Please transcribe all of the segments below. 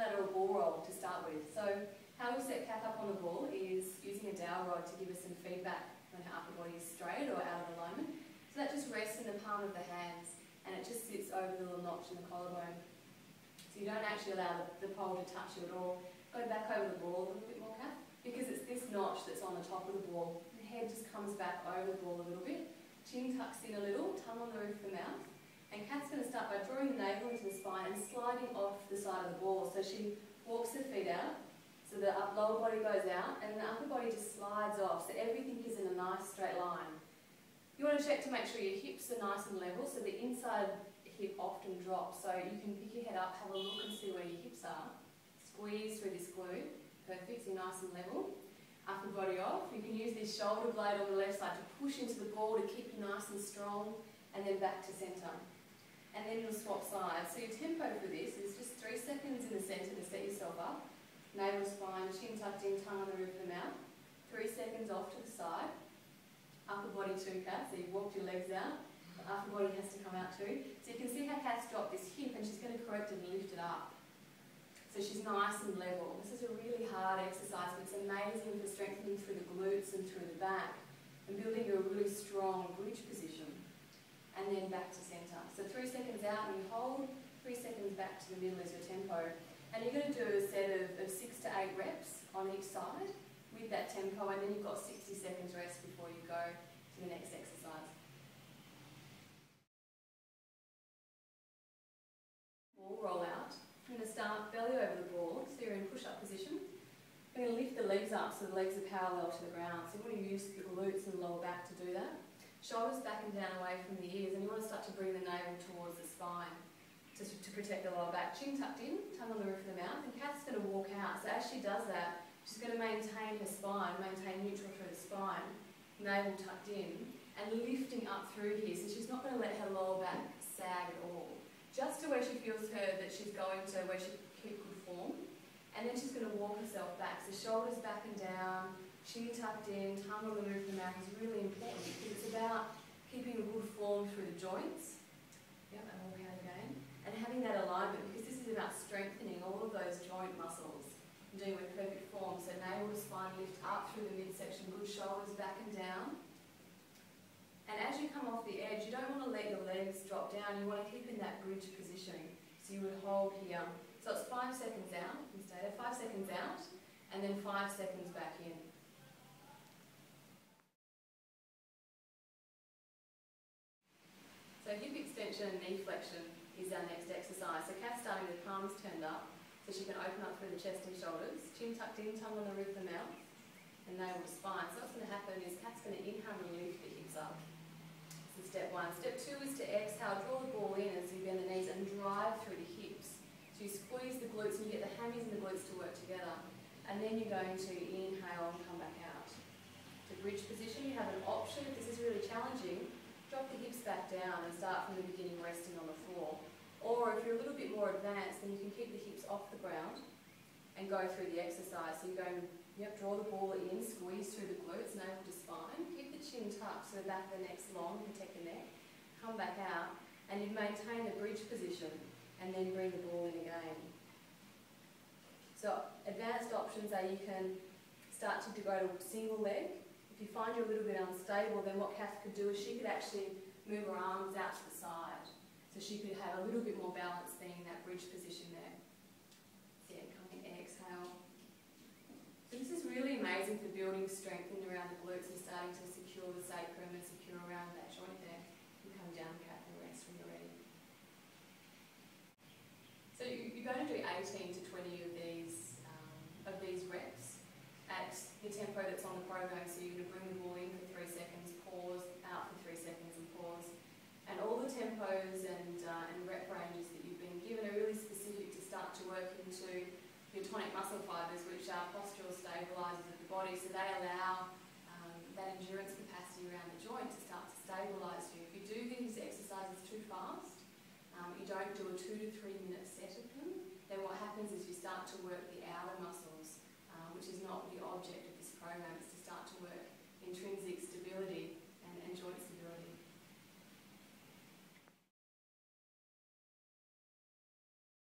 ladder or ball roll to start with. So how we set Kath up on the ball is using a dowel rod to give us some feedback when her upper body is straight or out of alignment. So that just rests in the palm of the hands and it just sits over the little notch in the collarbone. So you don't actually allow the pole to touch you at all. Go back over the ball a little bit more, Kath, because it's this notch that's on the top of the ball. The head just comes back over the ball a little bit. Chin tucks in a little, tongue on the roof of the mouth. And Kath's going to start by drawing the navel into the spine and sliding off the side of the ball. So she walks her feet out, so the lower body goes out, and the upper body just slides off, so everything is in a nice straight line. You want to check to make sure your hips are nice and level, so the inside hip often drops. So you can pick your head up, have a look and see where your hips are. Squeeze through this glute. Perfect, so nice and level. Upper body off. You can use this shoulder blade on the left side to push into the ball to keep you nice and strong, and then back to centre. And then you'll swap sides. So your tempo for this is just 3 seconds in the centre to set yourself up. Navel spine, chin tucked in, tongue on the roof of the mouth. 3 seconds off to the side. Upper body too, Kath. So you've walked your legs out. The upper body has to come out too. So you can see how Kath's dropped this hip and she's going to correct it and lift it up. So she's nice and level. This is a really hard exercise, but it's amazing for strengthening through the glutes and through the back and building a really strong bridge position. And then back to centre. So 3 seconds out and you hold, 3 seconds back to the middle is your tempo. And you're going to do a set of 6 to 8 reps on each side with that tempo, and then you've got 60 seconds rest before you go to the next exercise. Ball roll out. I'm going to start belly over the ball, so you're in push-up position. I'm going to lift the legs up so the legs are parallel to the ground. So you want to use the glutes and the lower back to do that. Shoulders back and down away from the ears, and you want to start to bring the navel towards the spine to protect the lower back. Chin tucked in, tongue on the roof of the mouth, and Kath's going to walk out. So as she does that, she's going to maintain her spine, maintain neutral through the spine, navel tucked in, and lifting up through here. So she's not going to let her lower back sag at all. Just to where she feels that she's going to, where she keep good form. And then she's going to walk herself back. So shoulders back and down, chin tucked in, tongue on the roof of the mouth is really important because it's about keeping a good form through the joints. Yep, and walk out again. And having that alignment, because this is about strengthening all of those joint muscles and doing it with perfect form. So navel to spine, lift up through the midsection, good shoulders back and down. And as you come off the edge, you don't want to let your legs drop down, you want to keep in that bridge positioning. So you would hold here. So it's 5 seconds out, you stay there, 5 seconds out, and then 5 seconds back in. So hip extension and knee flexion is our next exercise. So Kath's starting with palms turned up, so she can open up through the chest and shoulders, chin tucked in, tongue on the roof of the mouth, and navel to spine. So what's going to happen is Kath's going to inhale and lift the hips up. So step 1. Step 2 is to exhale, draw the ball in as you bend the knees and drive through the hips. So you squeeze the glutes and you get the hammies and the glutes to work together. And then you're going to inhale and come back out. To bridge position, you have an option. If this is really challenging, drop the hips back down and start from the beginning resting on the floor. Or if you're a little bit more advanced, then you can keep the hips off the ground and go through the exercise. So you're going, draw the ball in, squeeze through the glutes, navel to spine, keep the chin tucked so the back of the neck's long, protect the neck, come back out, and you maintain the bridge position and then bring the ball in again. So advanced options are you can start to go to single leg. If you find you're a little bit unstable, then what Kath could do is she could actually move her arms out to the side. So she could have a little bit more balance being in that bridge position there. So yeah, come in, exhale. So this is really amazing for building strength in around the glutes and starting to secure the sacrum and secure around that joint there. You come down, Kath, and rest when you're ready. So you're going to do 18 to 20 of these reps at the tempo that's on the program. So you're going to bring the ball in for 3 seconds, pause, out for 3 seconds and pause. And all the tempos and rep ranges that you've been given are really specific to start to work into your tonic muscle fibres, which are postural stabilisers of the body. So they allow that endurance capacity around the joint to start to stabilise you. If you do these exercises too fast, you don't do a 2 to 3 minute set of them, then what happens is you start to work the outer muscles, which is not the object of this program. It's to start to work intrinsic stability and joint stability.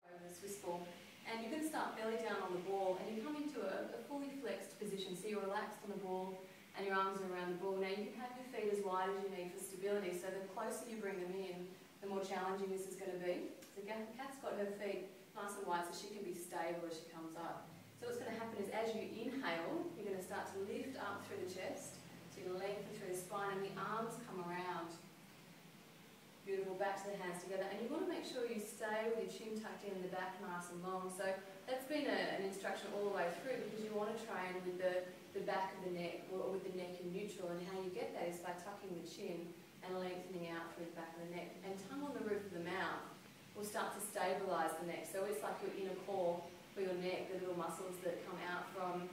Over the Swiss ball. And you're going to start belly down on the ball, and you come into a fully flexed position. So you're relaxed on the ball, and your arms are around the ball. Now you can have your feet as wide as you need for stability. So the closer you bring them in, the more challenging this is going to be. So Kath's got her feet nice and wide so she can be stable as she comes up. So what's going to happen is as you inhale, you're going to start to lift up through the chest. So you're going to lengthen through the spine, and the arms come around. Beautiful, back to the hands together. And you want to make sure you stay with your chin tucked in the back nice and long. So that's been an instruction all the way through, because you want to train with the back of the neck, or with the neck in neutral. And how you get that is by tucking the chin and lengthening out through the back of the neck. And tongue on the roof of the mouth will start to stabilise the neck. So it's like your inner core for your neck, the little muscles that come out from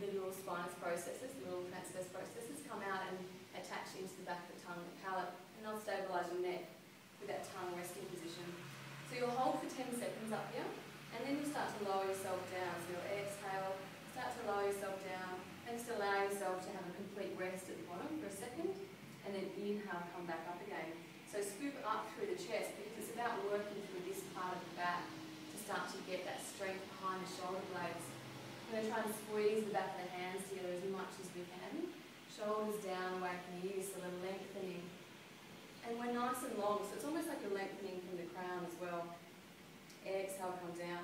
the little spinous processes, the little transverse processes, come out and attach into the back of the tongue and palate. And they'll stabilise your neck with that tongue resting position. So you'll hold for 10 seconds up here, and then you'll start to lower yourself down. So you'll exhale, start to lower yourself down, and just allow yourself to have a complete rest at the bottom for a second, and then inhale, come back up again. So scoop up through the chest, because it's about working through this part of the back to start to get that strength behind the shoulder blades. We're going to try and squeeze the back of the hands together as much as we can. Shoulders down, away from the ears, so they're lengthening. And we're nice and long, so it's almost like you're lengthening from the crown as well. Exhale, come down.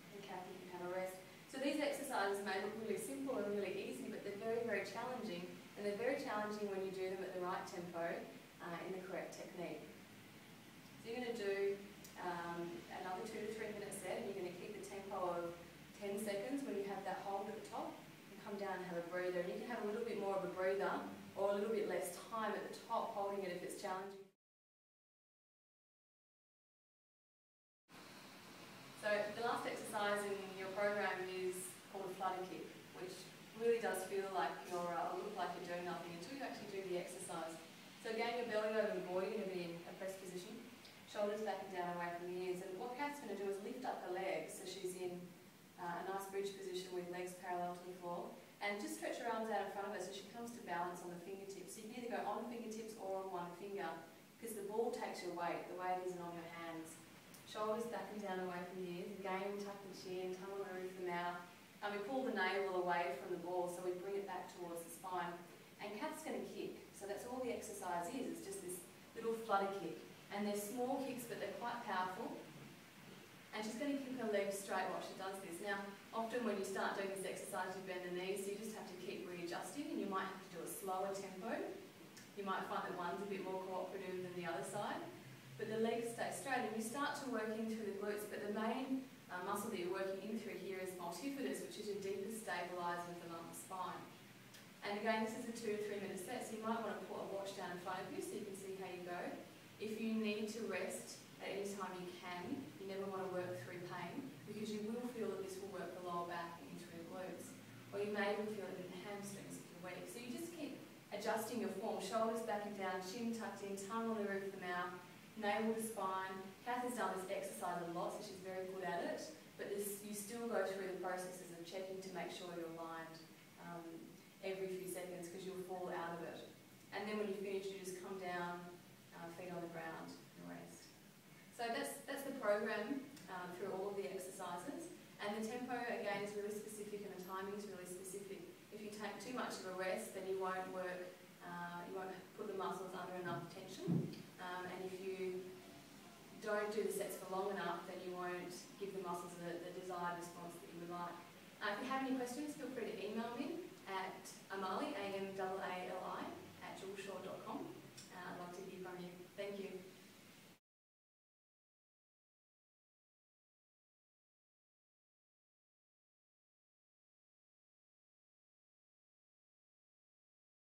And Kath, you can have a rest. So these exercises may look really simple and really easy, but they're very, very challenging. And they're very challenging when you do them at the right tempo, in the correct technique. So you're going to do another 2 to 3 minute set, and you're going to keep the tempo of 10 seconds when you have that hold at the top. And come down and have a breather. And you can have a little bit more of a breather, or a little bit less time at the top holding it if it's challenging. So the last exercise in your program is called a flutter kick, which really does feel like look like you're doing nothing until you actually do the exercise. So again, your belly over the body, you're going to be in a press position, shoulders back and down away from the ears. And what Kath's going to do is lift up her legs, so she's in a nice bridge position with legs parallel to the floor. And just stretch her arms out in front of her so she comes to balance on the fingertips. So you can either go on the fingertips or on one finger, because the ball takes your weight. The weight isn't on your hands. Shoulders back and down away from the ears. Again, tuck the chin, tongue on the roof of the mouth. And we pull the navel away from the ball, so we bring it back towards the spine. And Kath's going to kick. So that's all the exercise is. It's just this little flutter kick. And they're small kicks, but they're quite powerful. And she's going to keep her legs straight while she does this. Now, often when you start doing this exercise, you bend the knees, so you just have to keep readjusting, and you might have to do a slower tempo. You might find that one's a bit more cooperative than the other side. But the legs stay straight, and you start to working through the glutes, but the main muscle that you're working in through here is multifidus, which is your deepest stabiliser of the lumbar spine. And again, this is a 2 to 3 minute set, so you might want to put a watch down in front of you so you can see how you go. If you need to rest at any time, you can. You never want to work through pain, because you will feel that this will work the lower back and through the glutes. Or you may even feel it in the hamstrings if you're weak. So you just keep adjusting your form, shoulders back and down, chin tucked in, tongue on the roof of the mouth, navel to spine. Kath has done this exercise a lot, so she's very good at it. But you still go through the processes of checking to make sure you're aligned every few seconds, because you'll fall out of it. And then when you finish, you just come down, feet on the ground, and rest. So that's the program through all of the exercises. And the tempo, again, is really specific, and the timing is really specific. If you take too much of a rest, then you won't work, you won't put the muscles under enough tension. And if you don't do the sets for long enough, then you won't give the muscles the desired response that you would like. If you have any questions, feel free